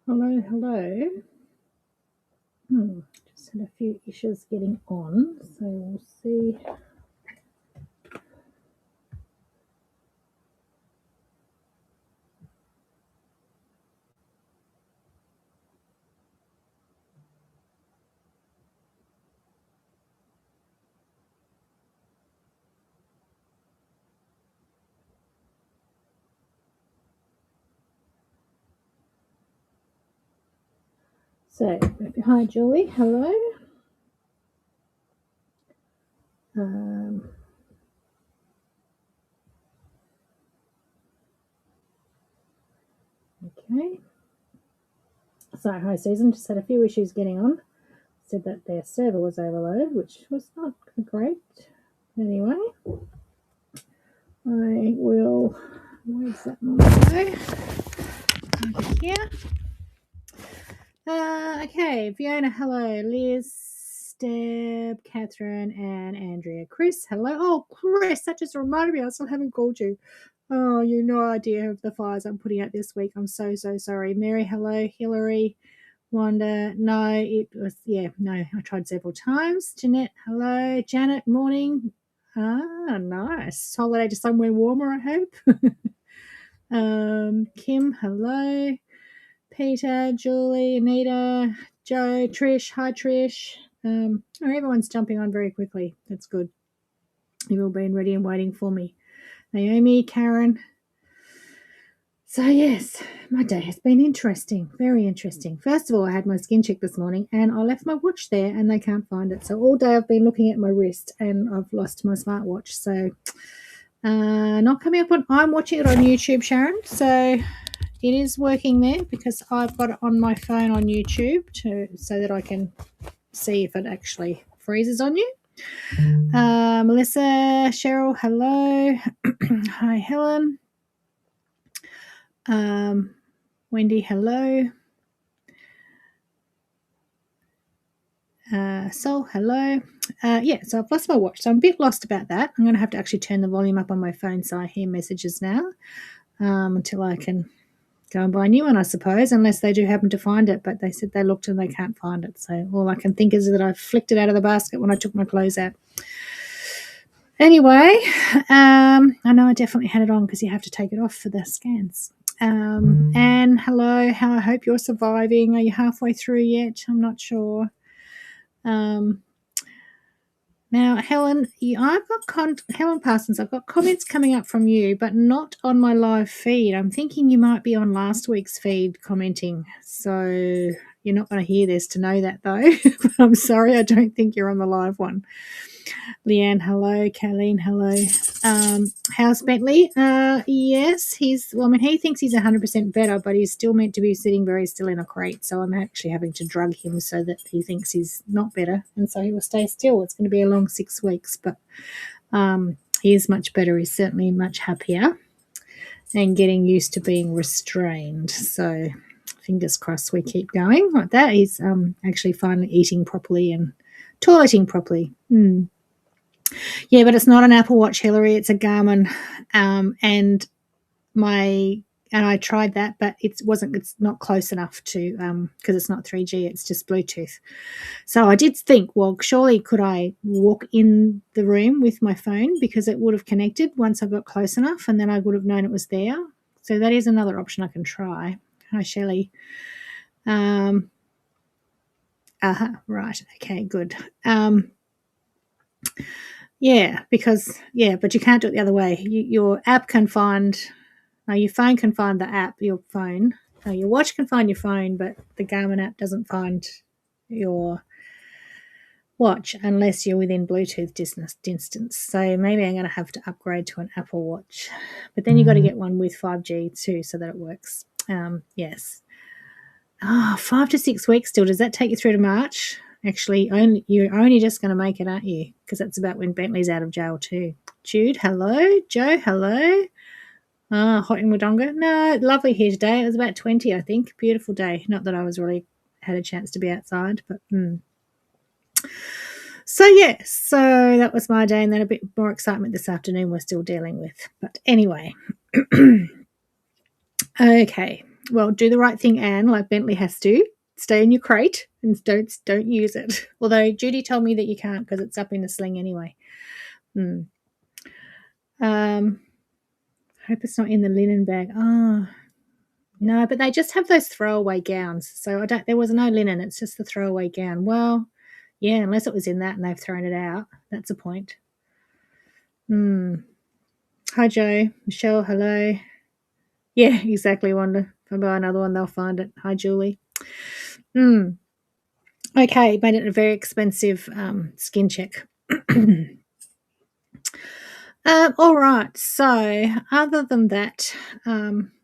Hello, hello. Just had a few issues getting on, so we'll see. So, hi, Julie. Hello. Um, okay. So, hi, Susan. Just had a few issues getting on. Said that their server was overloaded, which was not great. Anyway, I will. Where's that one go? Over here. Okay, Fiona, hello. Liz, Deb, Catherine, and Andrea. Chris, hello. Oh, Chris, that just reminded me. I still haven't called you. Oh, you no idea of the fires I'm putting out this week. I'm so sorry. Mary, hello. Hillary, Wanda, no, it was no. I tried several times. Jeanette, hello. Janet, morning. Ah, nice. Holiday to somewhere warmer, I hope. Kim, hello. Peter, Julie, Anita, Joe, Trish. Hi, Trish. Everyone's jumping on very quickly. That's good. You've all been ready and waiting for me. Naomi, Karen. So, yes, my day has been interesting, very interesting. First of all, I had my skin check this morning and I left my watch there and they can't find it. So, all day I've been looking at my wrist and I've lost my smartwatch. So, not coming up on, I'm watching it on YouTube, Sharon. So, it is working there because I've got it on my phone on YouTube so that I can see if it actually freezes on you. Melissa, Cheryl, hello. Hi, Helen. Wendy, hello. Sol, hello. So I've lost my watch, so I'm a bit lost about that. I'm going to have to actually turn the volume up on my phone so I hear messages now until I can go and buy a new one, I suppose, unless they do happen to find it. But they said they looked and they can't find it. So all I can think is that I flicked it out of the basket when I took my clothes out. Anyway, I know I definitely had it on because you have to take it off for the scans. Anne, hello. How I hope you're surviving. Are you halfway through yet? I'm not sure. Now, Helen, Helen Parsons. I've got comments coming up from you, but not on my live feed. I'm thinking you might be on last week's feed commenting, so you're not going to hear this to know that though. But I'm sorry, I don't think you're on the live one. Leanne, hello. Kayleen, hello. How's Bentley? Yes, he thinks he's 100% better, but he's still meant to be sitting very still in a crate. So I'm actually having to drug him so that he thinks he's not better. And so he will stay still. It's going to be a long 6 weeks, but he is much better. He's certainly much happier and getting used to being restrained. So fingers crossed we keep going like that. He's actually finally eating properly and toileting properly. Yeah, but it's not an Apple Watch, Hillary. It's a Garmin, and I tried that, but it's not close enough to because it's not 3G. It's just Bluetooth. So I did think, well, surely could I walk in the room with my phone because it would have connected once I got close enough, and then I would have known it was there. So that is another option I can try. Hi, Shelley. Right. Okay. Good. But you can't do it the other way. Your app can find, your phone can find the app, your phone. Your watch can find your phone, but the Garmin app doesn't find your watch unless you're within Bluetooth distance. So maybe I'm going to have to upgrade to an Apple Watch. But then you've got to get one with 5G too so that it works. Yes. 5 to 6 weeks still. Does that take you through to March? Actually, you're only just going to make it, aren't you? Because that's about when Bentley's out of jail too. Jude, hello. Joe, hello. Hot in Wodonga. No, lovely here today. It was about 20, I think. Beautiful day. Not that I was really had a chance to be outside, but So yes, so that was my day, and then a bit more excitement this afternoon we're still dealing with. But anyway, okay. well, do the right thing, Anne, like Bentley has to. Stay in your crate and don't use it. Although Judy told me that you can't because it's up in the sling anyway. Hope it's not in the linen bag. Oh, no, but they just have those throwaway gowns. So there was no linen. It's just the throwaway gown. Well, yeah, unless it was in that and they've thrown it out. That's a point. Hi, Joe. Michelle, hello. Yeah, exactly, Wanda. If I buy another one, they'll find it. Hi, Julie. Okay, made it a very expensive skin check. All right. So, other than that,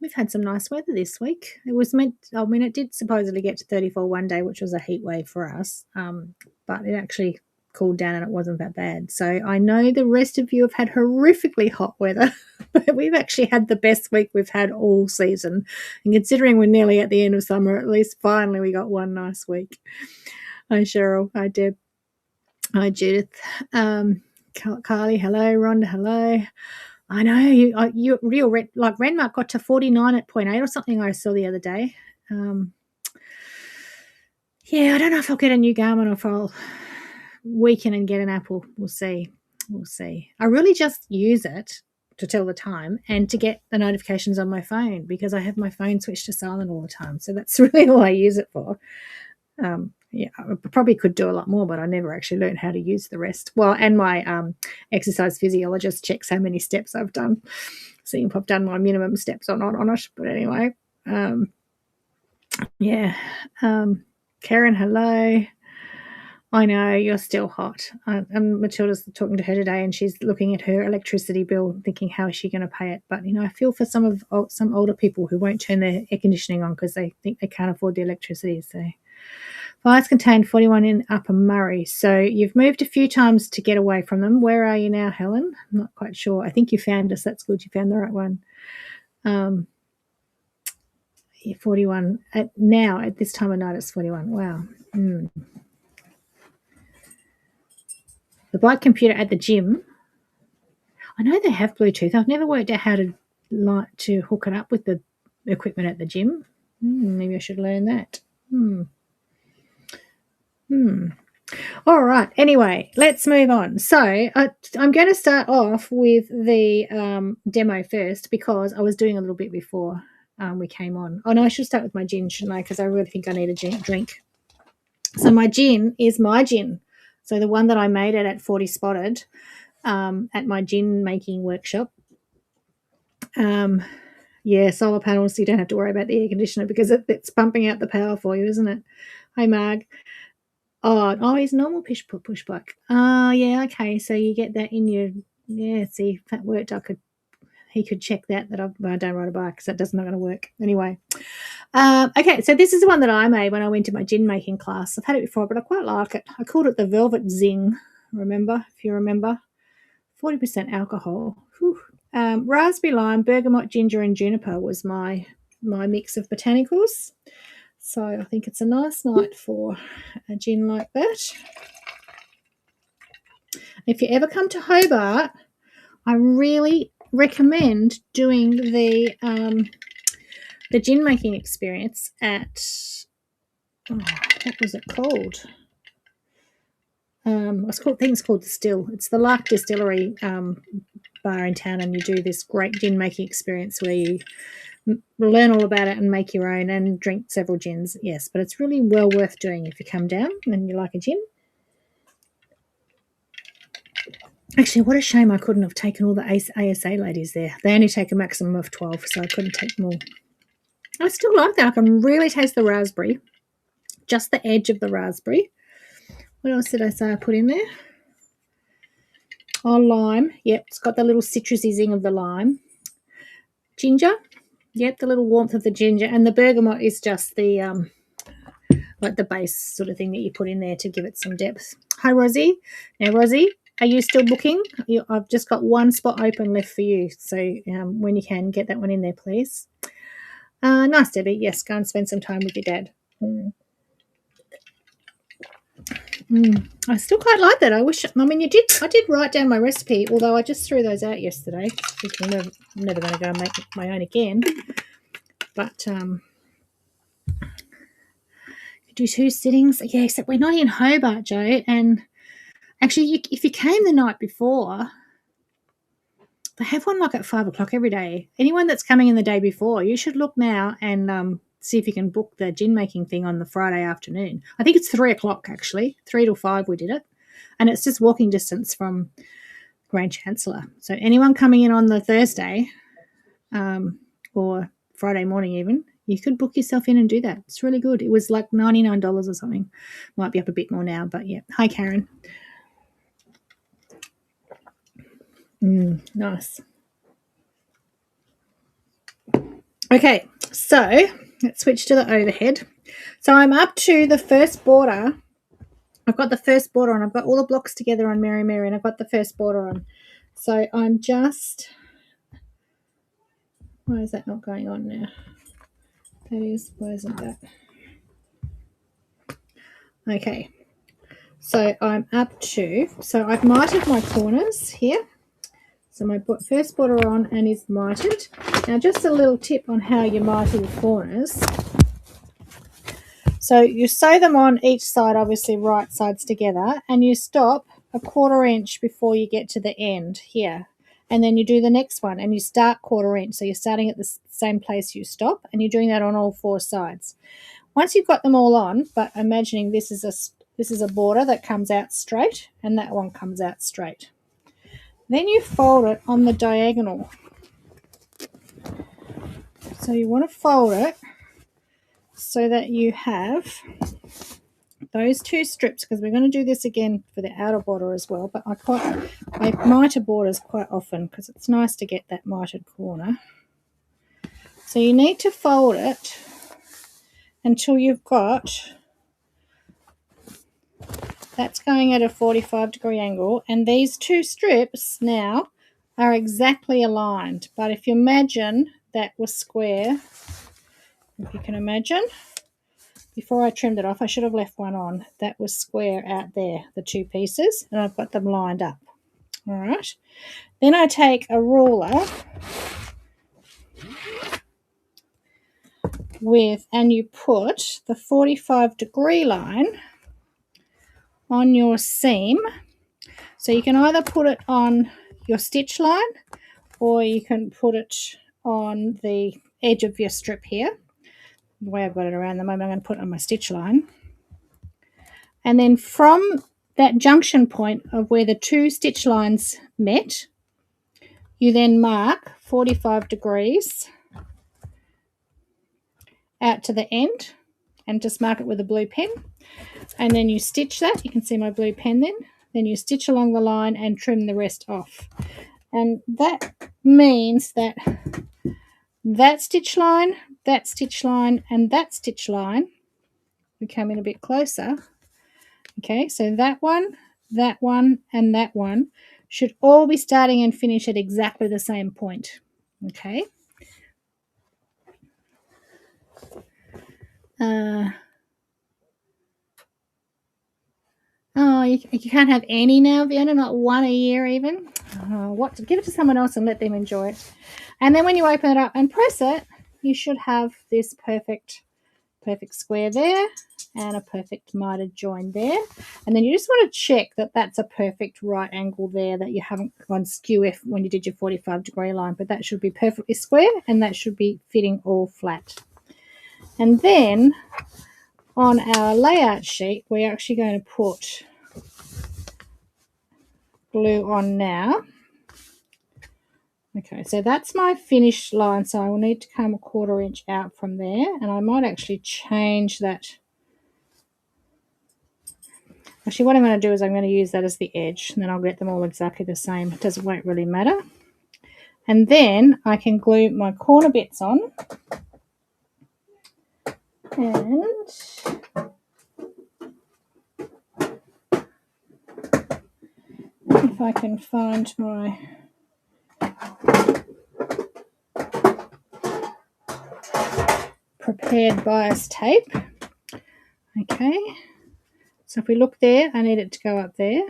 we've had some nice weather this week. It did supposedly get to 34 one day, which was a heat wave for us, but it actually cooled down and it wasn't that bad. So, I know the rest of you have had horrifically hot weather, but we've actually had the best week we've had all season. And considering we're nearly at the end of summer, at least finally we got one nice week. Hi, Cheryl. Hi, Deb. Hi, Judith. Carly, hello. Rhonda, hello. I know you real like Renmark got to 49 at 0.8 or something I saw the other day. Yeah, I don't know if I'll get a new Garmin or if I'll weaken and get an Apple. We'll see. I really just use it to tell the time and to get the notifications on my phone because I have my phone switched to silent all the time. So that's really all I use it for. Yeah, I probably could do a lot more, but I never actually learned how to use the rest. Well, and my exercise physiologist checks how many steps I've done, seeing if I've done my minimum steps or not on it. But anyway, yeah. Karen, hello. I know you're still hot. And Matilda's talking to her today, and she's looking at her electricity bill, thinking how is she going to pay it. But I feel for some older people who won't turn their air conditioning on because they think they can't afford the electricity. So. Fires contained 41 in Upper Murray. So you've moved a few times to get away from them. Where are you now, Helen? I'm not quite sure. I think you found us. That's good. You found the right one. 41. At this time of night, it's 41. Wow. The bike computer at the gym. I know they have Bluetooth. I've never worked out how to hook it up with the equipment at the gym. Maybe I should learn that. All right. Anyway, let's move on. So I'm going to start off with the demo first because I was doing a little bit before we came on. Oh, no, I should start with my gin, shouldn't I? Because I really think I need a drink. So my gin is my gin. So the one that I made it at 40 Spotted at my gin making workshop. Yeah, solar panels, so you don't have to worry about the air conditioner because it's pumping out the power for you, isn't it? Hi, Marg. Oh, he's normal push bike. Oh, yeah, okay. So you get that in your see if that worked. He could check that I don't ride a bike because that's not going to work. Anyway. Okay, so this is the one that I made when I went to my gin making class. I've had it before, but I quite like it. I called it the Velvet Zing, if you remember. 40% alcohol. Raspberry lime, bergamot, ginger, and juniper was my mix of botanicals. So I think it's a nice night for a gin like that. If you ever come to Hobart, I really recommend doing the gin making experience at what was it called? I think it's called the Still. It's the Lark Distillery bar in town, and you do this great gin making experience where you learn all about it and make your own and drink several gins. Yes, but it's really well worth doing if you come down and you like a gin. Actually, what a shame I couldn't have taken all the ASA ladies there. They only take a maximum of 12, so I couldn't take them all. I still like that. I can really taste the raspberry, just the edge of the raspberry. What else did I say I put in there? Oh, lime. Yep, it's got the little citrusy zing of the lime. Ginger. Yep, the little warmth of the ginger. And the bergamot is just the like the base sort of thing that you put in there to give it some depth. Hi, Rosie. Now, Rosie, are you still booking? I've just got one spot open left for you. So when you can, get that one in there, please. Nice, Debbie. Yes, go and spend some time with your dad. I still quite like that. I did write down my recipe, although I just threw those out yesterday. I'm never going to go and make my own again. But do 2 sittings. Yeah, except we're not in Hobart, Joe. And actually, if you came the night before, they have one like at 5 o'clock every day. Anyone that's coming in the day before, you should look now and see if you can book the gin making thing on the Friday afternoon. I think it's 3 o'clock actually, 3 till 5 we did it, and it's just walking distance from Grand Chancellor. So anyone coming in on the Thursday or Friday morning even, you could book yourself in and do that. It's really good. It was like $99 or something. Might be up a bit more now, but yeah. Hi, Karen. Nice. Okay, so let's switch to the overhead. So I'm up to the first border. I've got the first border on. I've got all the blocks together on Mary Mary, and I've got the first border on. So I'm just... Why is that not going on now? That is... Why isn't that? Okay. So I'm up to... So I've mitered my corners here. So my first border on and is mitered. Now just a little tip on how you miter your corners. So you sew them on each side, obviously right sides together, and you stop a 1/4 inch before you get to the end here. And then you do the next one and you start 1/4 inch. So you're starting at the same place you stop, and you're doing that on all 4 sides. Once you've got them all on, but imagining this is a border that comes out straight and that one comes out straight. Then you fold it on the diagonal. So you want to fold it so that you have those 2 strips, because we're going to do this again for the outer border as well, but I miter borders quite often because it's nice to get that mitered corner. So you need to fold it until you've got... That's going at a 45-degree angle, and these 2 strips now are exactly aligned. But if you imagine that was square, if you can imagine, before I trimmed it off, I should have left one on. That was square out there, the 2 pieces, and I've got them lined up. All right. Then I take a ruler and you put the 45-degree line on your seam. So you can either put it on your stitch line or you can put it on the edge of your strip here. The way I've got it around the moment, I'm going to put it on my stitch line. And then from that junction point of where the 2 stitch lines met, you then mark 45 degrees out to the end and just mark it with a blue pen. And then you stitch that. You can see my blue pen then. Then you stitch along the line and trim the rest off. And that means that that stitch line, and that stitch line, we come in a bit closer. Okay, so that one, and that one should all be starting and finish at exactly the same point. Okay. Oh, you can't have any now, Vienna, not one a year even. Oh, what? Give it to someone else and let them enjoy it. And then when you open it up and press it, you should have this perfect square there and a perfect mitered join there. And then you just want to check that that's a perfect right angle there, that you haven't gone skew when you did your 45-degree line, but that should be perfectly square and that should be fitting all flat. And then on our layout sheet, we're actually going to put glue on now. Okay, so that's my finished line, so I will need to come a 1/4 inch out from there, and I might actually change that. Actually, what I'm going to do is I'm going to use that as the edge, and then I'll get them all exactly the same. It won't really matter. And then I can glue my corner bits on. And if I can find my prepared bias tape. Okay, so if we look there, I need it to go up there.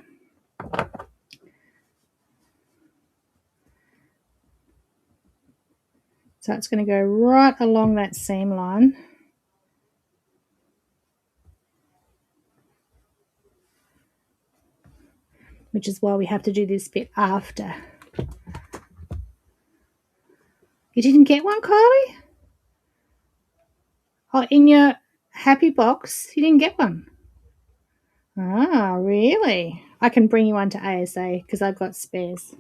So it's going to go right along that seam line. which is why we have to do this bit after. You didn't get one, Kylie? Oh, in your happy box, you didn't get one? Ah, really? I can bring you one to ASA because I've got spares,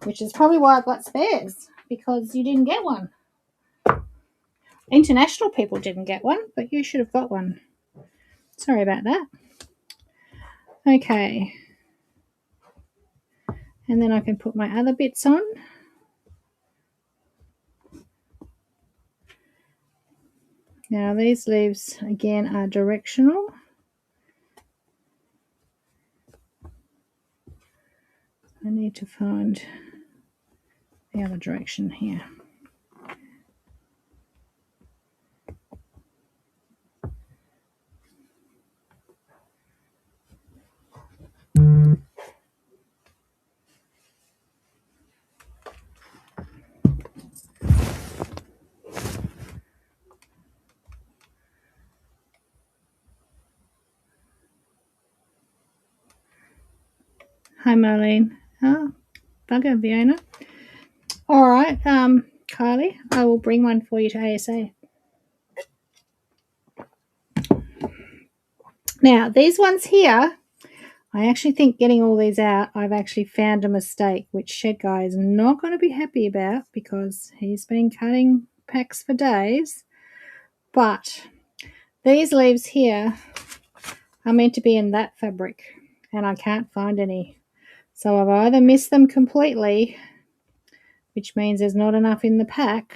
which is probably why I've got spares, because you didn't get one. International people didn't get one, but you should have got one. Sorry about that. Okay. And then I can put my other bits on. Now these leaves, again, are directional. I need to find the other direction here. Hi, Marlene. Oh, bugger, Fiona. All right, Kylie, I will bring one for you to ASA. Now, these ones here, I actually think getting all these out, I've actually found a mistake, which Shed Guy is not going to be happy about because he's been cutting packs for days. But these leaves here are meant to be in that fabric, and I can't find any. So I've either missed them completely, which means there's not enough in the pack,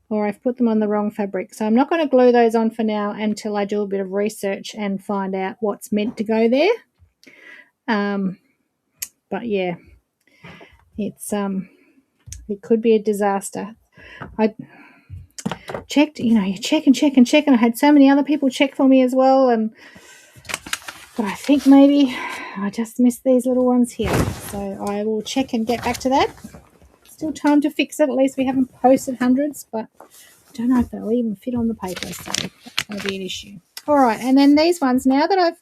or I've put them on the wrong fabric. So I'm not going to glue those on for now until I do a bit of research and find out what's meant to go there. But yeah, it's it could be a disaster. I checked, you check and check and check, and I had so many other people check for me as well, but I think maybe I just missed these little ones here. So I will check and get back to that. Still time to fix it. At least we haven't posted hundreds, but I don't know if they'll even fit on the paper, so that's going to be an issue. All right, and then these ones, now that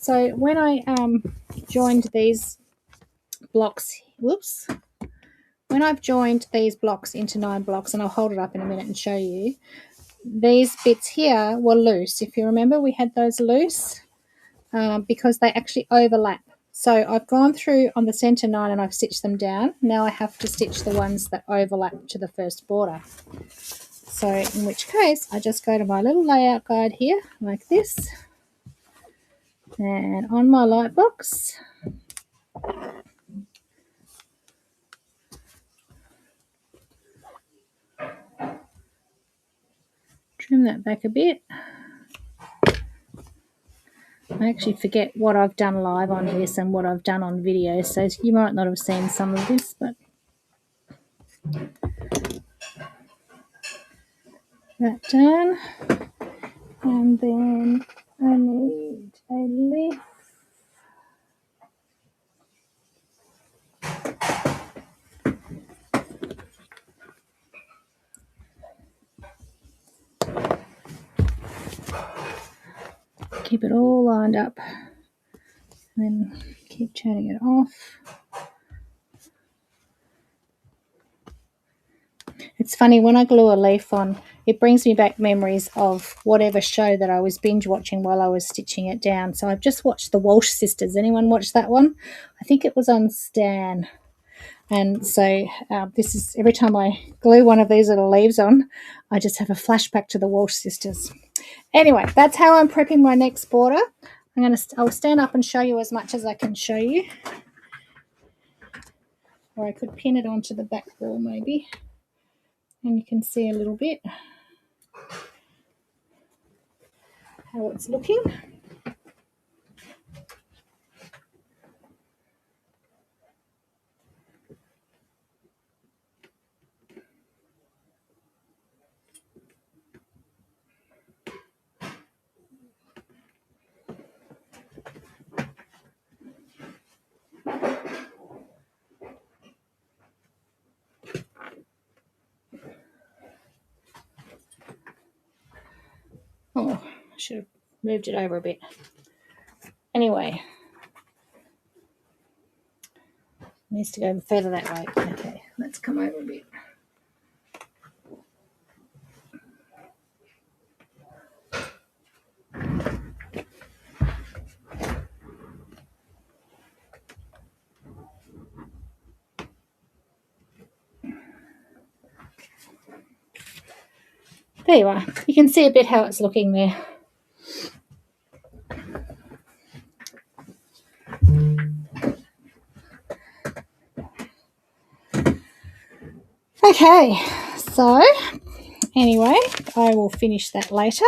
so when I joined these blocks, when I've joined these blocks into 9 blocks, and I'll hold it up in a minute and show you, these bits here were loose. If you remember, we had those loose because they actually overlap. So I've gone through on the center 9 and I've stitched them down. Now I have to stitch the ones that overlap to the first border. So in which case, I just go to my little layout guide here, like this. And on my light box, trim that back a bit. I actually forget what I've done live on this and what I've done on video, so you might not have seen some of this, but that done. And then I need a leaf. Keep it all lined up and then keep turning it off. It's funny, when I glue a leaf on, it brings me back memories of whatever show that I was binge watching while I was stitching it down. So I've just watched The Walsh Sisters. Anyone watch that one? I think it was on Stan. And so this is, every time I glue one of these little leaves on, I just have a flashback to The Walsh Sisters. Anyway, that's how I'm prepping my next border. I'll stand up and show you as much as I can show you. Or I could pin it onto the back wall maybe. And you can see a little bit how it's looking. Oh, I should have moved it over a bit. Anyway, Needs to go further that way. Okay, let's come over a bit. There you are. You can see a bit how it's looking there. Okay, so anyway, I will finish that later.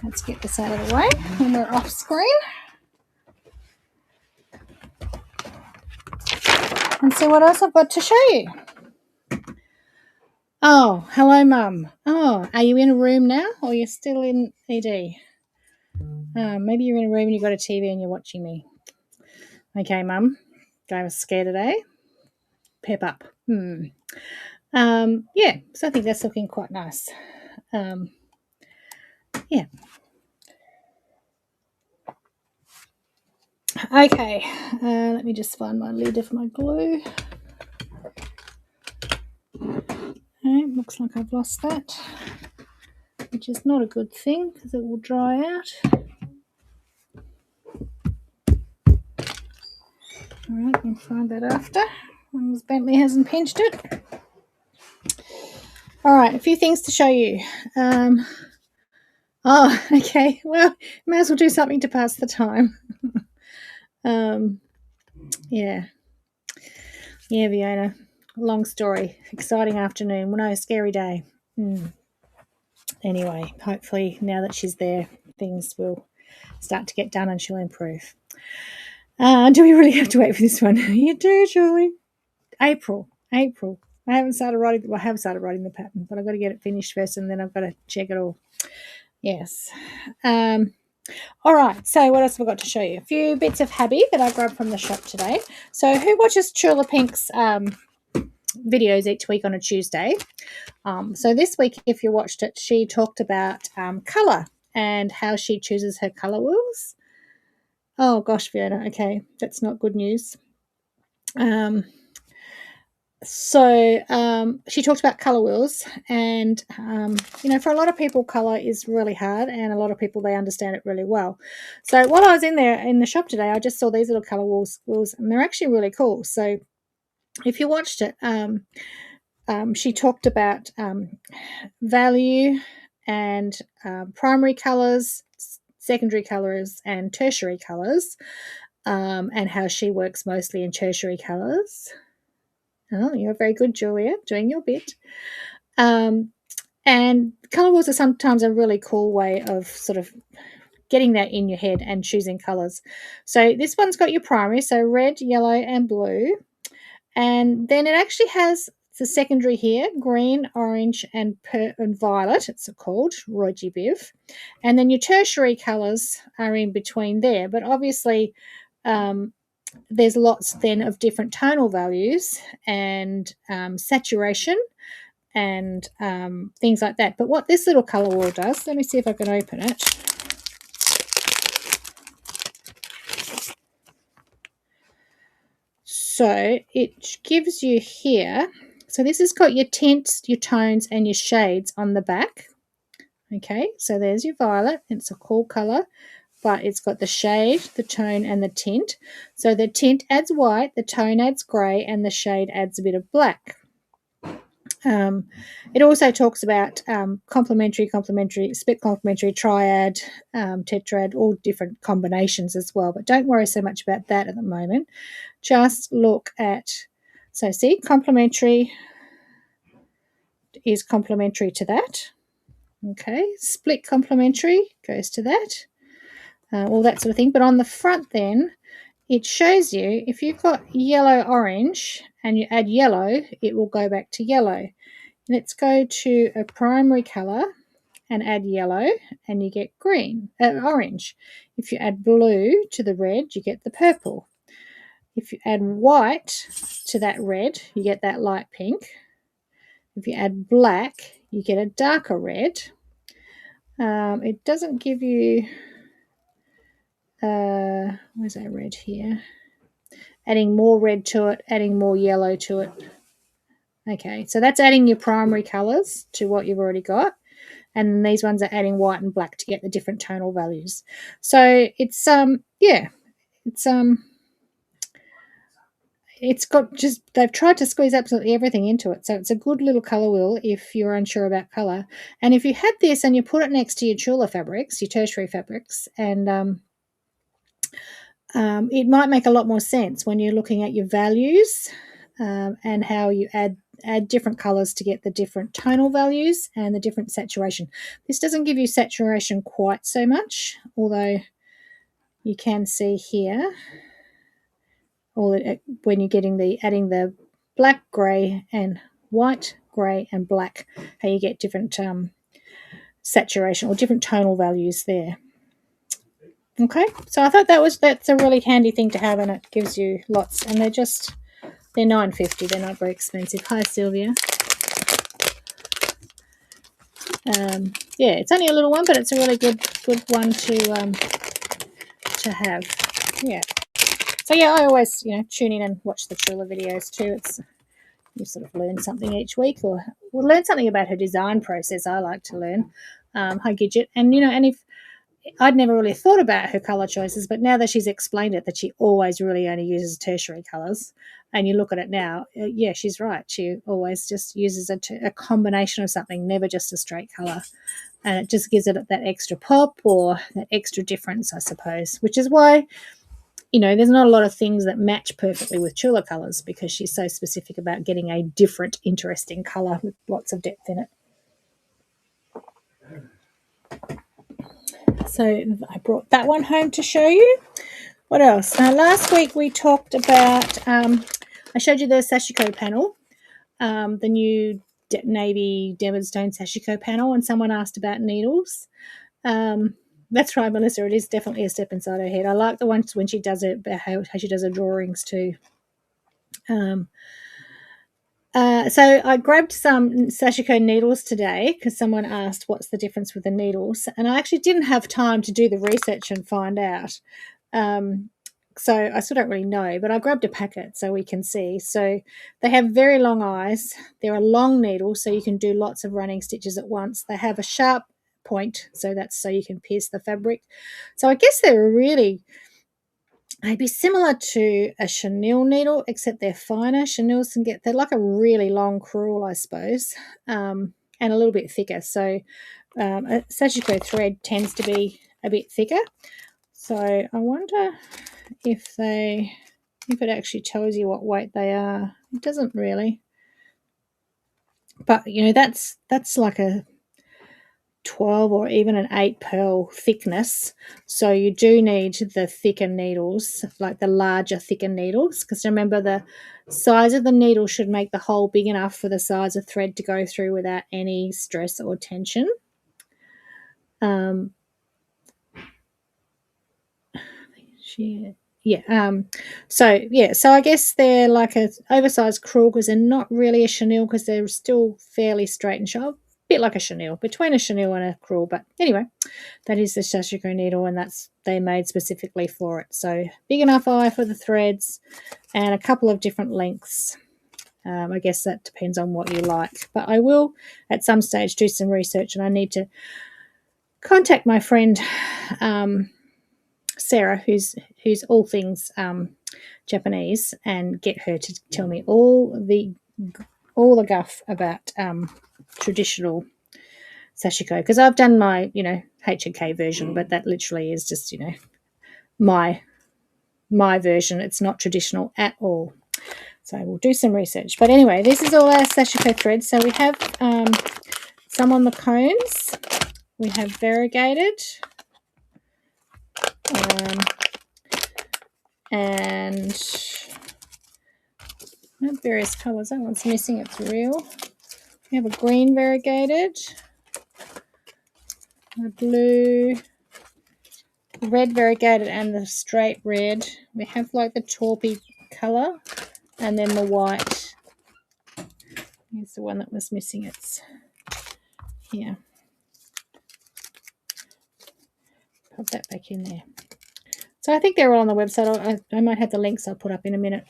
Let's get this out of the way when we're off screen. And see what else I've got to show you. Oh, hello, Mum. Oh, are you in a room now or you're still in ED? Maybe you're in a room and you've got a TV and you're watching me. Okay, Mum. I was scared today. Pep up. Yeah, so I think that's looking quite nice. Yeah. Okay, let me just find my lid of my glue. Okay, looks like I've lost that, which is not a good thing because it will dry out. All right, we'll find that after, as long as Bentley hasn't pinched it. All right, a few things to show you. Oh, okay, well, may as well do something to pass the time. Yeah, Fiona, long story, exciting afternoon, well, no, scary day. Anyway, hopefully now that she's there, things will start to get done and she'll improve. Do we really have to wait for this one? You do, Julie. April. I haven't started writing. Well, I have started writing the pattern, but I've got to get it finished first, and then I've got to check it all. Yes. All right. So what else have I got to show you? A few bits of Habby that I grabbed from the shop today. So who watches Chula Pink's videos each week on a Tuesday? So this week, if you watched it, she talked about colour and how she chooses her colour wheels. Oh gosh, Fiona. Okay, that's not good news. So she talked about colour wheels, and for a lot of people, colour is really hard, and a lot of people, they understand it really well. So while I was in there in the shop today, I just saw these little colour wheels, and they're actually really cool. So if you watched it, she talked about value and primary colours, secondary colours, and tertiary colours, and how she works mostly in tertiary colours. Oh, you're very good, Julia, doing your bit. And colour wheels are sometimes a really cool way of sort of getting that in your head and choosing colours. So this one's got your primary, so red, yellow, and blue. And then it actually has the secondary here, green, orange, and violet, it's called, Roji Biv. And then your tertiary colours are in between there. But obviously, there's lots then of different tonal values and saturation and things like that. But what this little colour wheel does, let me see if I can open it. So it gives you here, so this has got your tints, your tones, and your shades on the back. Okay, so there's your violet. It's a cool colour, but it's got the shade, the tone, and the tint. So the tint adds white, the tone adds grey, and the shade adds a bit of black. It also talks about complementary, split complementary, triad, tetrad, all different combinations as well. But don't worry so much about that at the moment. Just look at, so see, complementary is complementary to that. Okay, split complementary goes to that. All that sort of thing. But on the front then, it shows you if you've got yellow, orange, and you add yellow, it will go back to yellow. Let's go to a primary colour and add yellow, and you get orange. If you add blue to the red, you get the purple. If you add white to that red, you get that light pink. If you add black, you get a darker red. It doesn't give you, where's that red here? adding more red to it, adding more yellow to it. Okay, so that's adding your primary colours to what you've already got. And then these ones are adding white and black to get the different tonal values. So it's it's got just, they've tried to squeeze absolutely everything into it. So it's a good little colour wheel if you're unsure about colour. And if you had this and you put it next to your Chula fabrics, your tertiary fabrics, and it might make a lot more sense when you're looking at your values and how you add different colours to get the different tonal values and the different saturation. This doesn't give you saturation quite so much, although you can see here when you're getting adding the black, grey and white, grey and black, how you get different saturation or different tonal values there. Okay, so I thought that's a really handy thing to have, and it gives you lots, and they're $9.50. They're not very expensive. Hi, Sylvia. Yeah, it's only a little one, but it's a really good one to have. Yeah. So yeah, I always tune in and watch the Chula videos too. You sort of learn something each week, or we'll learn something about her design process. I like to learn. Hi, Gidget, and and if I'd never really thought about her colour choices, but now that she's explained it, that she always really only uses tertiary colours, and you look at it now, yeah, she's right. She always just uses a combination of something, never just a straight colour. And it just gives it that extra pop or that extra difference, I suppose, which is why, there's not a lot of things that match perfectly with Chula colours, because she's so specific about getting a different, interesting colour with lots of depth in it. So I brought that one home to show you. What else? Last week we talked about, I showed you the sashiko panel, the new navy Demonstone sashiko panel, and someone asked about needles. That's right, Melissa, it is definitely a step inside her head. I like the ones when she does it, how she does her drawings too. So I grabbed some sashiko needles today because someone asked what's the difference with the needles, and I actually didn't have time to do the research and find out. So I still don't really know, but I grabbed a packet so we can see. So they have very long eyes. They're a long needle, so you can do lots of running stitches at once. They have a sharp point, so that's so you can pierce the fabric. So I guess they're really maybe similar to a chenille needle, except they're finer. Chenilles they're like a really long crewel, I suppose, and a little bit thicker. So a sashiko thread tends to be a bit thicker. So I wonder if it actually tells you what weight they are. It doesn't really, but that's like a 12 or even an 8 pearl thickness, so you do need the thicker needles, like the larger, thicker needles, because remember, the size of the needle should make the hole big enough for the size of thread to go through without any stress or tension. So I guess they're like a oversized crewel, because they're not really a chenille, because they're still fairly straight and sharp, a bit like a chenille, between a chenille and a crewel. But anyway, that is the sashiko needle, and they're made specifically for it. So big enough eye for the threads, and a couple of different lengths. I guess that depends on what you like, but I will at some stage do some research, and I need to contact my friend Sarah, who's all things Japanese, and get her to tell me all the guff about traditional sashiko, because I've done my H&K version, but that literally is just my version. It's not traditional at all. So we'll do some research. But anyway, this is all our sashiko threads. So we have some on the cones. We have variegated. And I have various colours. That one's missing. It's real. We have a green variegated, a blue, red variegated, and the straight red. We have like the taupey colour, and then the white. Here's the one that was missing. It's here. Pop that back in there. So I think they're all on the website. I might have the links I'll put up in a minute.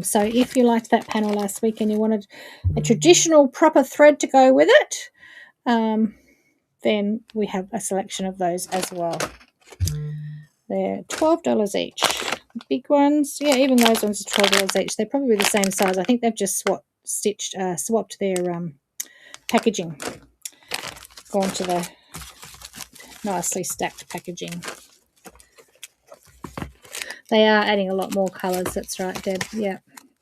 So if you liked that panel last week and you wanted a traditional proper thread to go with it, then we have a selection of those as well. They're $12 each. The big ones, yeah, even those ones are $12 each. They're probably the same size. I think they've just swapped their packaging, gone to the nicely stacked packaging. They are adding a lot more colours. That's right, Deb. Yeah.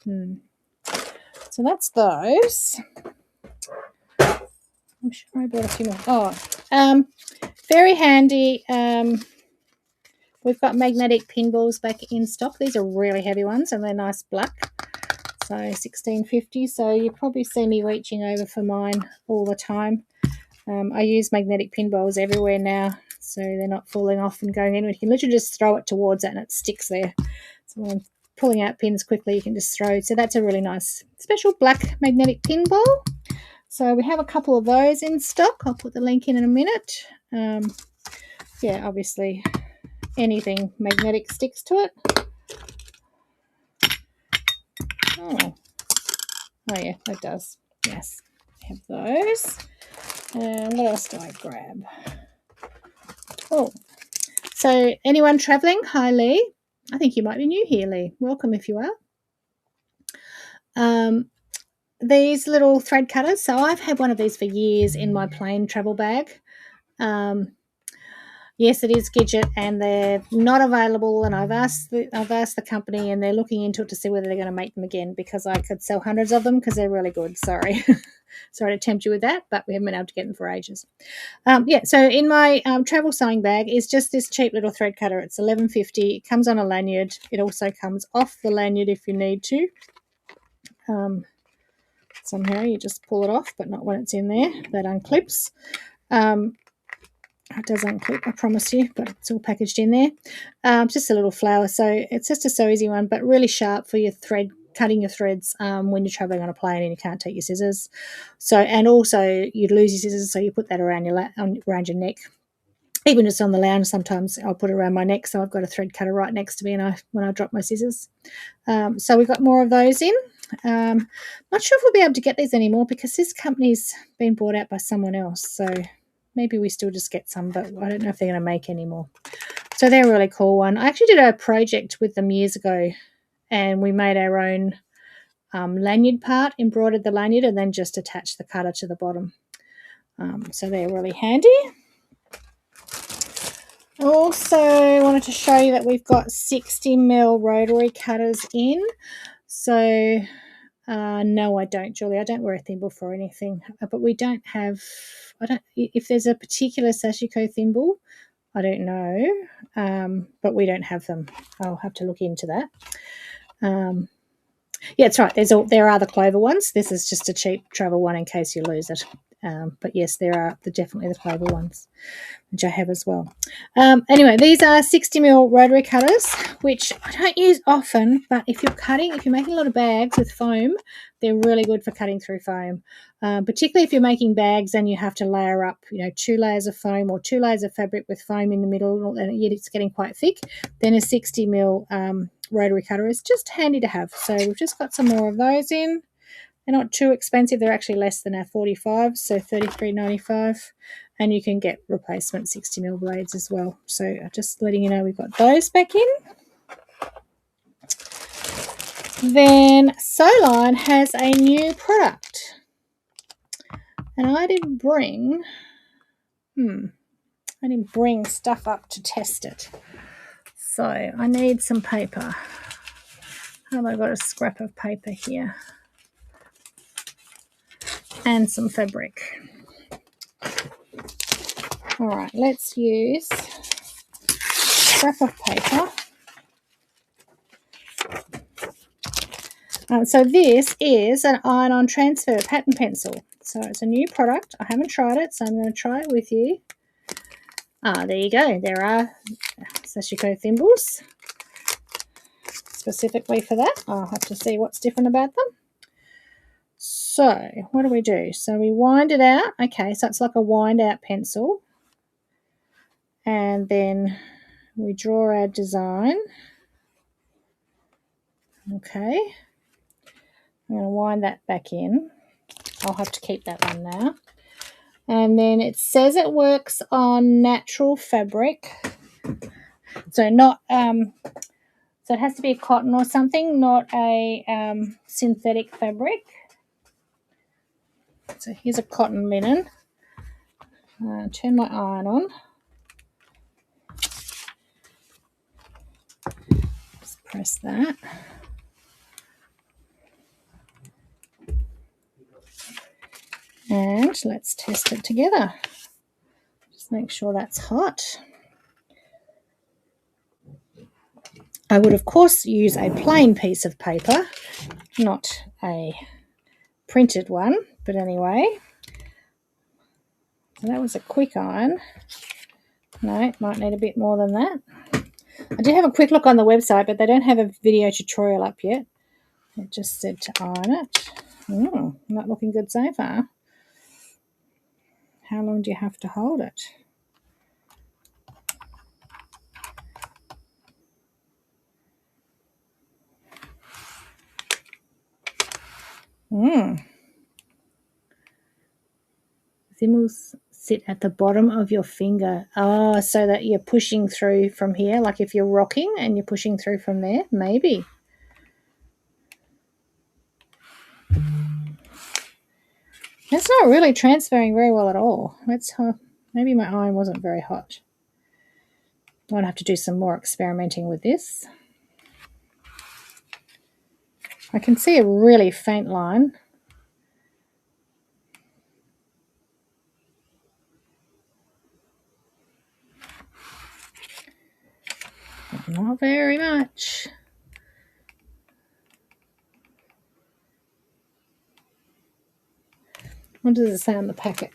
So that's those. I'm sure I bought a few more. Oh, very handy. We've got magnetic pinballs back in stock. These are really heavy ones, and they're nice black. So $16.50. So you probably see me reaching over for mine all the time. I use magnetic pinballs everywhere now, so they're not falling off and going in. You can literally just throw it towards it and it sticks there. So when I'm pulling out pins quickly, you can just throw. So that's a really nice special black magnetic pinball. So we have a couple of those in stock. I'll put the link in a minute. Yeah, obviously anything magnetic sticks to it. Oh yeah, it does. Yes, we have those. And what else do I grab? Oh, so anyone travelling? Hi, Lee. I think you might be new here, Lee. Welcome if you are. These little thread cutters. So I've had one of these for years in my plane travel bag. Yes, it is Gidget, and they're not available. And I've asked the company, and they're looking into it to see whether they're going to make them again, because I could sell hundreds of them because they're really good. Sorry, sorry to tempt you with that, but we haven't been able to get them for ages. Yeah, so in my travel sewing bag is just this cheap little thread cutter. It's $11.50. It comes on a lanyard. It also comes off the lanyard if you need to. Somehow you just pull it off, but not when it's in there. That unclips. It does unclip, I promise you, but it's all packaged in there. Just a little flower, so it's just a so easy one, but really sharp for your thread, cutting your threads when you're traveling on a plane and you can't take your scissors. So, and also you'd lose your scissors, so you put that around your neck. Even just on the lounge, sometimes I'll put it around my neck, so I've got a thread cutter right next to me, and when I drop my scissors. So we've got more of those in. Not sure if we'll be able to get these anymore because this company's been bought out by someone else. So maybe we still just get some, but I don't know if they're going to make any more. So they're a really cool one. I actually did a project with them years ago, and we made our own lanyard part, embroidered the lanyard, and then just attached the cutter to the bottom. So they're really handy. Also wanted to show you that we've got 60mm rotary cutters in. So no, I don't, Julie. I don't wear a thimble for anything, but we don't have. If there's a particular sashiko thimble, I don't know, but we don't have them. I'll have to look into that. Yeah, that's right. There are the clover ones. This is just a cheap travel one in case you lose it. But yes, there are definitely the clover ones, which I have as well. Anyway, these are 60mm rotary cutters, which I don't use often, but if you're making a lot of bags with foam, they're really good for cutting through foam. Particularly if you're making bags and you have to layer up, 2 layers of foam or 2 layers of fabric with foam in the middle, and yet it's getting quite thick, then a 60mm rotary cutter is just handy to have. So we've just got some more of those in. They're not too expensive. They're actually less than our 45, so $33.95. And you can get replacement 60mm blades as well. So just letting you know we've got those back in. Then Sewline has a new product. And I didn't bring stuff up to test it. So I need some paper. Have I got a scrap of paper here? And some fabric. All right, let's use a scrap of paper. So this is an iron-on transfer pattern pencil. So it's a new product. I haven't tried it, so I'm going to try it with you. There you go. There are sashiko thimbles specifically for that. I'll have to see what's different about them. So what do we do? So we wind it out. Okay, so it's like a wind out pencil. And then We draw our design. Okay. I'm going to wind that back in. I'll have to keep that one now. And then it says it works on natural fabric. So not so it has to be a cotton or something, not a synthetic fabric. So here's a cotton linen. Turn my iron on. Just press that. And let's test it together. Just make sure that's hot. I would, of course, use a plain piece of paper, not a printed one. But anyway, so that was a quick iron. No, it might need a bit more than that. I did have a quick look on the website, but they don't have a video tutorial up yet. It just said to iron it. Not looking good so far. How long do you have to hold it? Thimbles sit at the bottom of your finger. Oh, so that you're pushing through from here, like if you're rocking and you're pushing through from there, maybe. That's not really transferring very well at all. Maybe my iron wasn't very hot. I'm going to have to do some more experimenting with this. I can see a really faint line. But not very much. What does it say on the packet?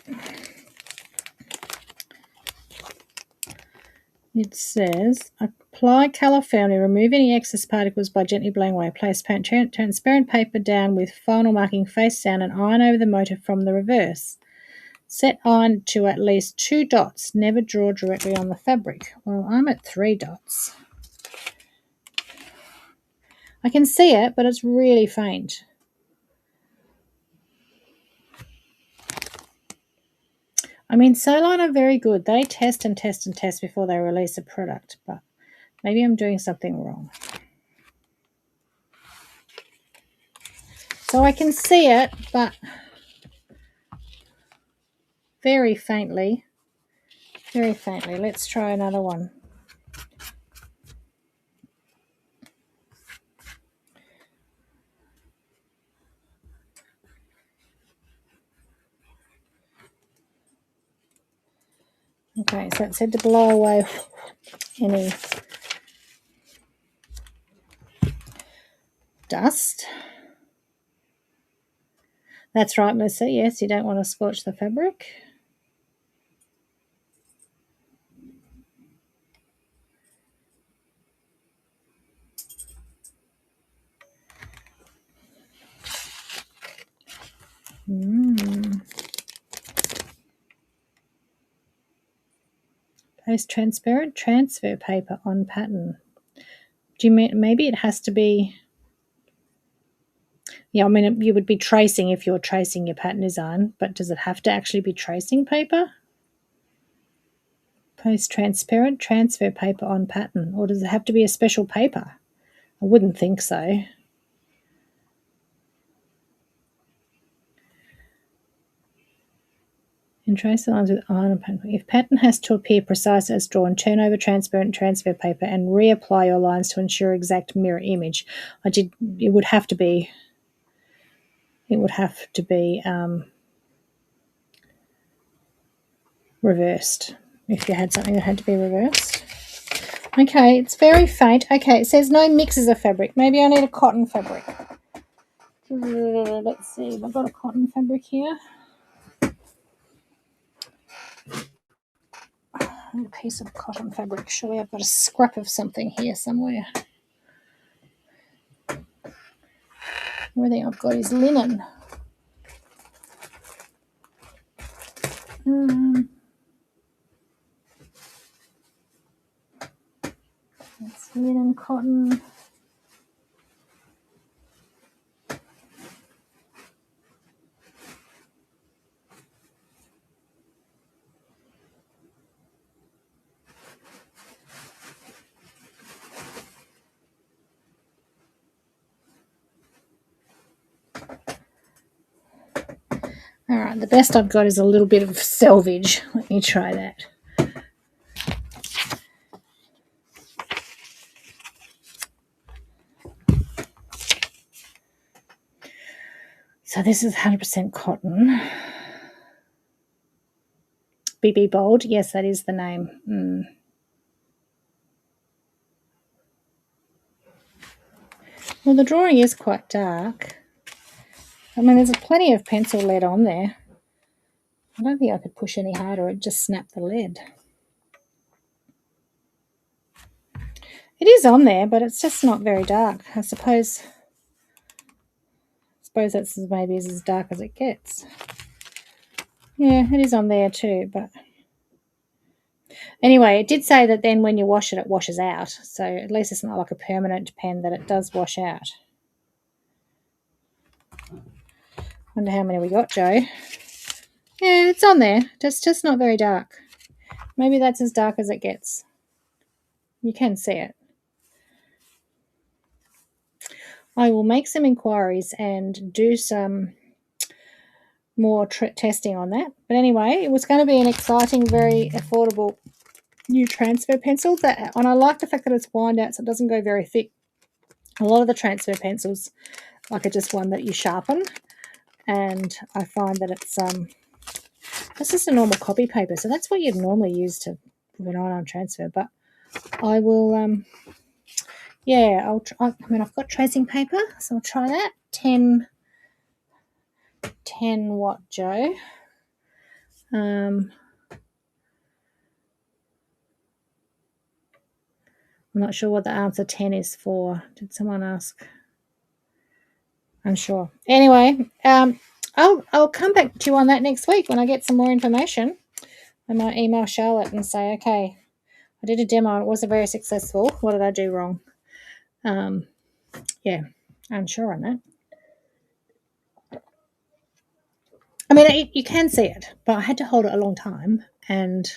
It says, apply colour firmly, remove any excess particles by gently blowing away. Place transparent paper down with final marking face down and iron over the motif from the reverse. Set iron to at least 2 dots. Never draw directly on the fabric. Well, I'm at 3 dots. I can see it, but it's really faint. I mean, Sewline are very good. They test and test and test before they release a product, but maybe I'm doing something wrong. So I can see it, but very faintly. Very faintly. Let's try another one. Okay, so it said to blow away any dust. That's right, Melissa. Yes, you don't want to scorch the fabric. Place transparent transfer paper on pattern. Do you mean maybe it has to be? Yeah, I mean you would be tracing if you're tracing your pattern design, but does it have to actually be tracing paper? Place transparent transfer paper on pattern, or does it have to be a special paper? I wouldn't think so. And trace the lines with iron and pattern. If pattern has to appear precise as drawn, turn over transparent transfer paper and reapply your lines to ensure exact mirror image. It would have to be reversed if you had something that had to be reversed. Okay, it's very faint. Okay, it says no mixes of fabric. Maybe I need a cotton fabric. Let's see, I've got a cotton fabric here. A piece of cotton fabric. Surely I've got a scrap of something here somewhere. Everything I've got is linen. linen cotton. All right, the best I've got is a little bit of selvage. Let me try that. So this is 100% cotton. BB Bold, yes, that is the name. Well, the drawing is quite dark. I mean, there's plenty of pencil lead on there. I don't think I could push any harder. It'd just snap the lead. It is on there, but it's just not very dark. I suppose that's maybe as dark as it gets. Yeah, it is on there too, but anyway, it did say that then when you wash it, it washes out. So at least it's not like a permanent pen, that it does wash out. Wonder how many we got, Joe. Yeah, it's on there. It's just not very dark. Maybe that's as dark as it gets. You can see it. I will make some inquiries and do some more testing on that. But anyway, it was going to be an exciting, very affordable new transfer pencil. And I like the fact that it's wind out, so it doesn't go very thick. A lot of the transfer pencils, like, are just one that you sharpen, and I find that it's just a normal copy paper. So that's what you'd normally use to put an on transfer. But I will, yeah, I'll try. I mean, I've got tracing paper, so I'll try that. 10 watt, Joe. I'm not sure what the answer 10 is for. Did someone ask? I'm sure. Anyway, I'll come back to you on that next week when I get some more information. I might email Charlotte and say, okay, I did a demo. It wasn't very successful. What did I do wrong? Yeah, I'm sure on that. I mean, you can see it, but I had to hold it a long time, and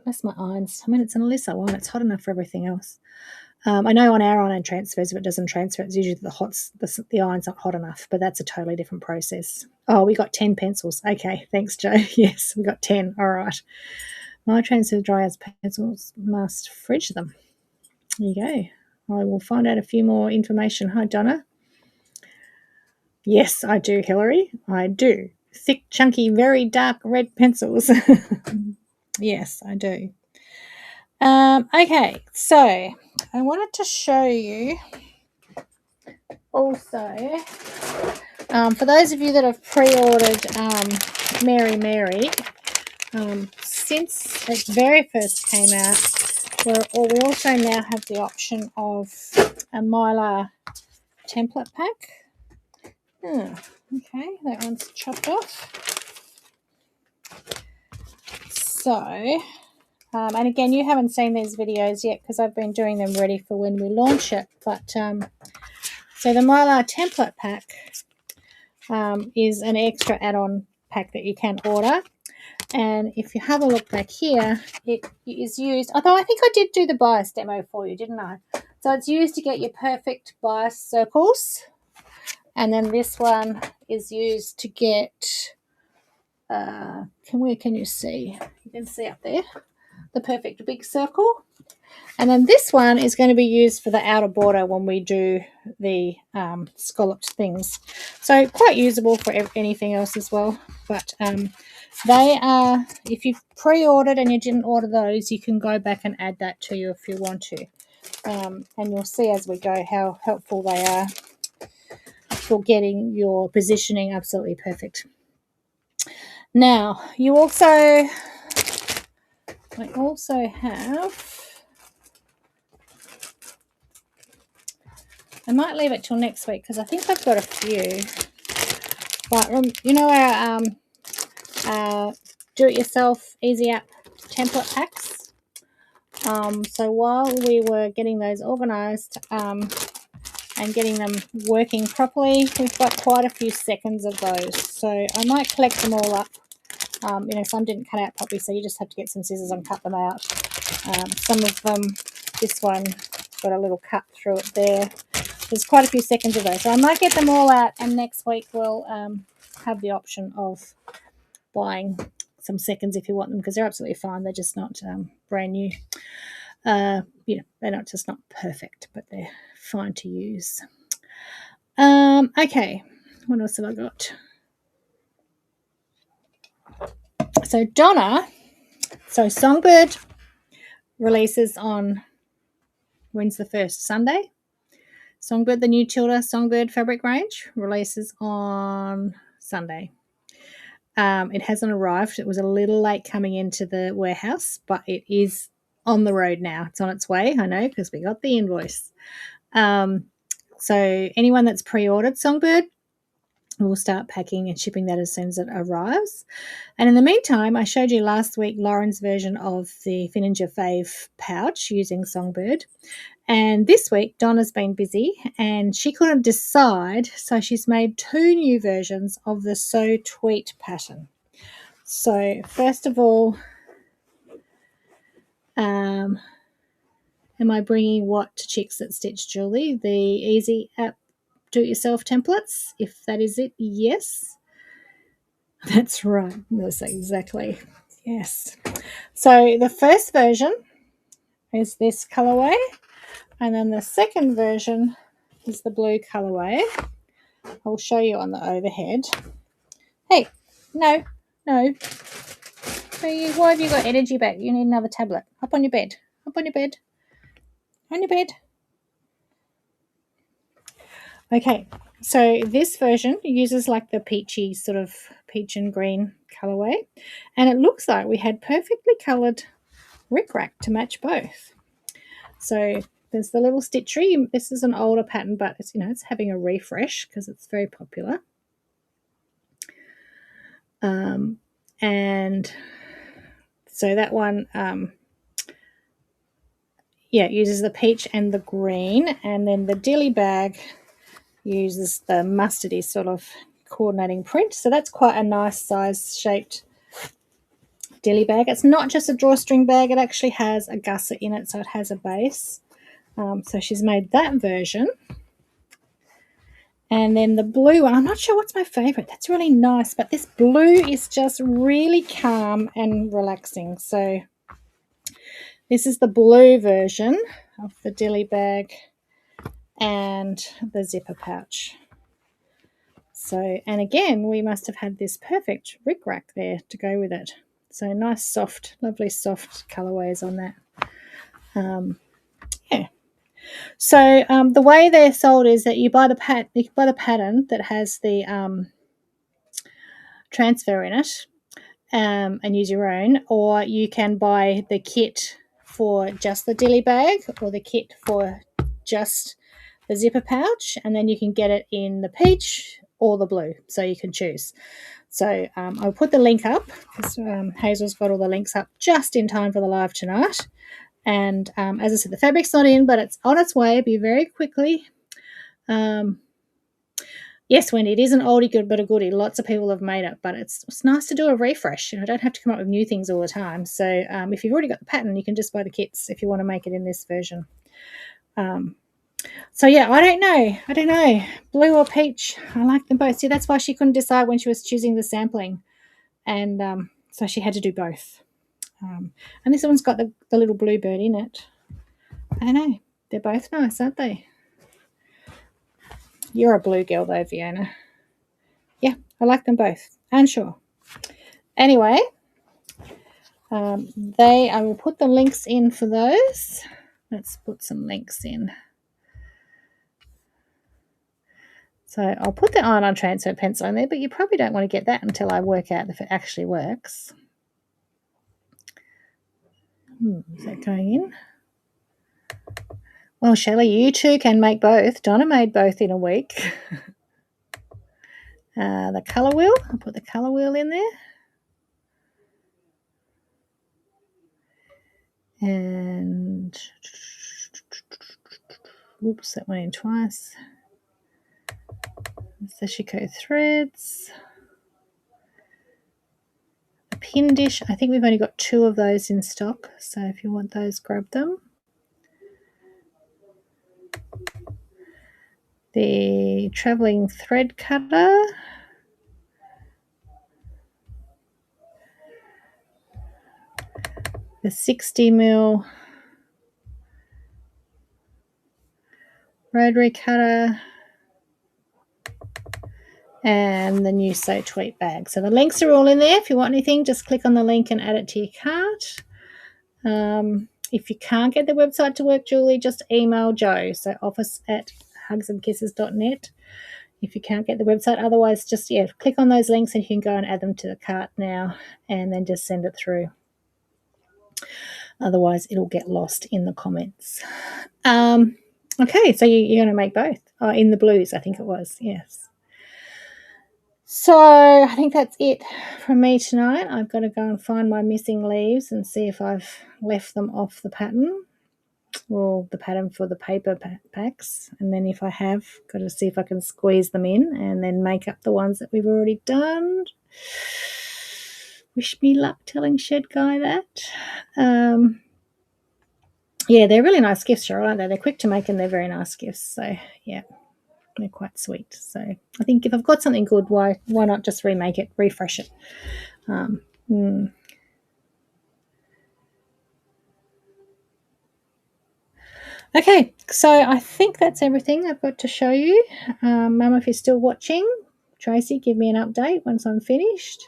that's my irons. I mean, it's an Alyssa one. It's hot enough for everything else. I know on our iron transfers, if it doesn't transfer, it's usually the iron's not hot enough, but that's a totally different process. Oh, we got 10 pencils. Okay, thanks, Joe. Yes, we got 10. All right. My transfer dryers pencils must fridge them. There you go. I will find out a few more information. Hi, Donna. Yes, I do, Hillary. I do. Thick, chunky, very dark red pencils. Yes, I do. Okay, so I wanted to show you also, for those of you that have pre-ordered Mary Mary, since it very first came out, we also now have the option of a Mylar template pack. Okay, that one's chopped off. So, and again, you haven't seen these videos yet because I've been doing them ready for when we launch it. But so the Mylar template pack is an extra add-on pack that you can order. And if you have a look back here, it is used, although I think I did do the bias demo for you, didn't I? So it's used to get your perfect bias circles. And then this one is used to get, where can you see? You can see up there, the perfect big circle. And then this one is going to be used for the outer border when we do the scalloped things. So quite usable for anything else as well. But they are, if you've pre-ordered and you didn't order those, you can go back and add that to you if you want to. And you'll see as we go how helpful they are for getting your positioning absolutely perfect. Now, I also have, I might leave it till next week because I think I've got a few. But you know our do-it-yourself easy app template packs. So while we were getting those organised and getting them working properly, we've got quite a few seconds of those. So I might collect them all up. Some didn't cut out properly, so you just have to get some scissors and cut them out. Some of them, this one got a little cut through it there. There's quite a few seconds of those. So I might get them all out, and next week we'll have the option of buying some seconds if you want them, because they're absolutely fine. They're just not brand new. They're not perfect, but they're fine to use. Okay, what else have I got? So Donna, Songbird releases on, when's the 1st? Sunday. Songbird, the new Tilda Songbird fabric range, releases on Sunday. It hasn't arrived. It was a little late coming into the warehouse, but it is on the road now. It's on its way, I know, because we got the invoice. So anyone that's pre-ordered Songbird, we'll start packing and shipping that as soon as it arrives. And in the meantime, I showed you last week Lauren's version of the Fininger Fave pouch using Songbird. And this week, Donna's been busy and she couldn't decide, so she's made 2 new versions of the Sew Tweet pattern. So first of all, am I bringing what to Chicks That Stitch, Julie? The Easy App Do-It-Yourself templates? If that is it, yes. That's right. That's exactly. Yes. So the first version is this colorway, and then the second version is the blue colorway. I'll show you on the overhead. Hey, no. Why have you got energy back? You need another tablet. Up on your bed. On your bed. Okay, so this version uses like the peachy sort of peach and green colorway, and it looks like we had perfectly coloured rickrack to match both. So there's the little stitchery. This is an older pattern, but it's it's having a refresh because it's very popular. And so that one, uses the peach and the green, and then the dilly bag uses the mustardy sort of coordinating print. So that's quite a nice size shaped dilly bag. It's not just a drawstring bag, it actually has a gusset in it, so it has a base. So she's made that version. And then the blue one, I'm not sure what's my favourite. That's really nice, but this blue is just really calm and relaxing. So this is the blue version of the dilly bag and the zipper pouch. So, and again, we must have had this perfect rickrack there to go with it. So nice, soft, lovely soft colourways on that. So the way they're sold is that you buy the pattern that has the transfer in it and use your own, or you can buy the kit for just the dilly bag or the kit for just the zipper pouch, and then you can get it in the peach or the blue, so you can choose. So I'll put the link up because Hazel's got all the links up just in time for the live tonight. And as I said, the fabric's not in, but it's on its way. It'll be very quickly. Yes, Wendy, it is an oldie good but a goodie. Lots of people have made it, but it's nice to do a refresh. I don't have to come up with new things all the time. So if you've already got the pattern, you can just buy the kits if you want to make it in this version. So yeah, I don't know. Blue or peach, I like them both. See, that's why she couldn't decide when she was choosing the sampling. And so she had to do both. And this one's got the little bluebird in it. I know. They're both nice, aren't they? You're a blue girl though, Fiona. Yeah, I like them both. And sure. Anyway, I will put the links in for those. Let's put some links in. So I'll put the iron-on transfer pencil in there, but you probably don't want to get that until I work out if it actually works. Is that going in? Well, Shelley, you two can make both. Donna made both in a week. The colour wheel, I'll put the colour wheel in there. And whoops, that went in twice. Sashiko threads. The pin dish, I think we've only got 2 of those in stock, so if you want those, grab them. The travelling thread cutter. The 60mm rotary cutter, and the new Sew Tweet bag. So the links are all in there. If you want anything, just click on the link and add it to your cart. If you can't get the website to work, Julie, just email Jo. So office@hugsandkisses.net. If you can't get the website, otherwise just, click on those links and you can go and add them to the cart now and then just send it through. Otherwise, it'll get lost in the comments. Okay, so you're going to make both. In the blues, I think it was, yes. So I think that's it from me tonight. I've got to go and find my missing leaves and see if I've left them off the pattern. Well, the pattern for the paper packs. And then if I have, got to see if I can squeeze them in and then make up the ones that we've already done. Wish me luck telling Shed Guy that. Yeah, they're really nice gifts, Cheryl, aren't they? They're quick to make and they're very nice gifts. So, yeah, they're quite sweet. So I think if I've got something good, why not just remake it, refresh it? Okay, so I think that's everything I've got to show you. Mum, if you're still watching, Tracy, give me an update once I'm finished.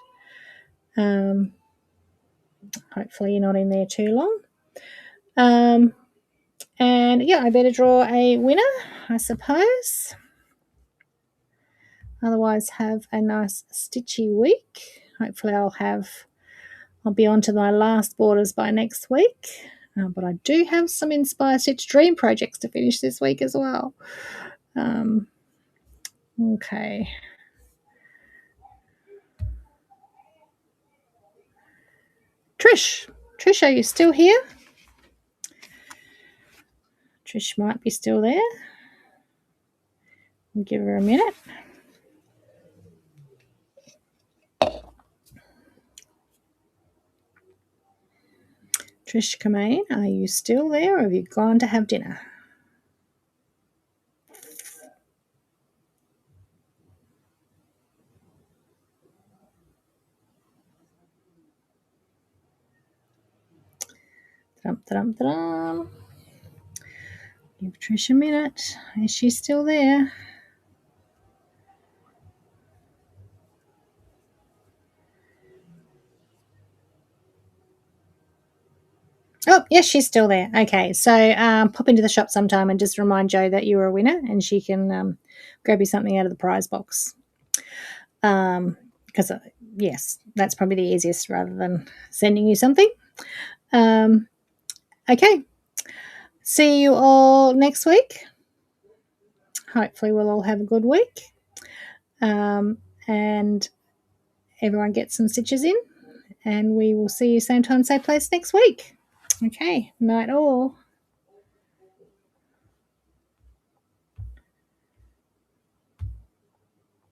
Hopefully you're not in there too long. And yeah, I better draw a winner, I suppose. Otherwise, have a nice stitchy week. Hopefully I'll be on to my last borders by next week. But I do have some Inspire Stitch Dream projects to finish this week as well. Okay. Trish, are you still here? Trish might be still there. We'll give her a minute. Trish Kamain, are you still there or have you gone to have dinner? Dum-dum-dum. Give Trish a minute. Is she still there? Oh, yes, she's still there. Okay, so pop into the shop sometime and just remind Jo that you were a winner and she can grab you something out of the prize box. Because, yes, that's probably the easiest rather than sending you something. Okay, see you all next week. Hopefully we'll all have a good week. And everyone gets some stitches in. And we will see you same time, same place next week. Okay, night all.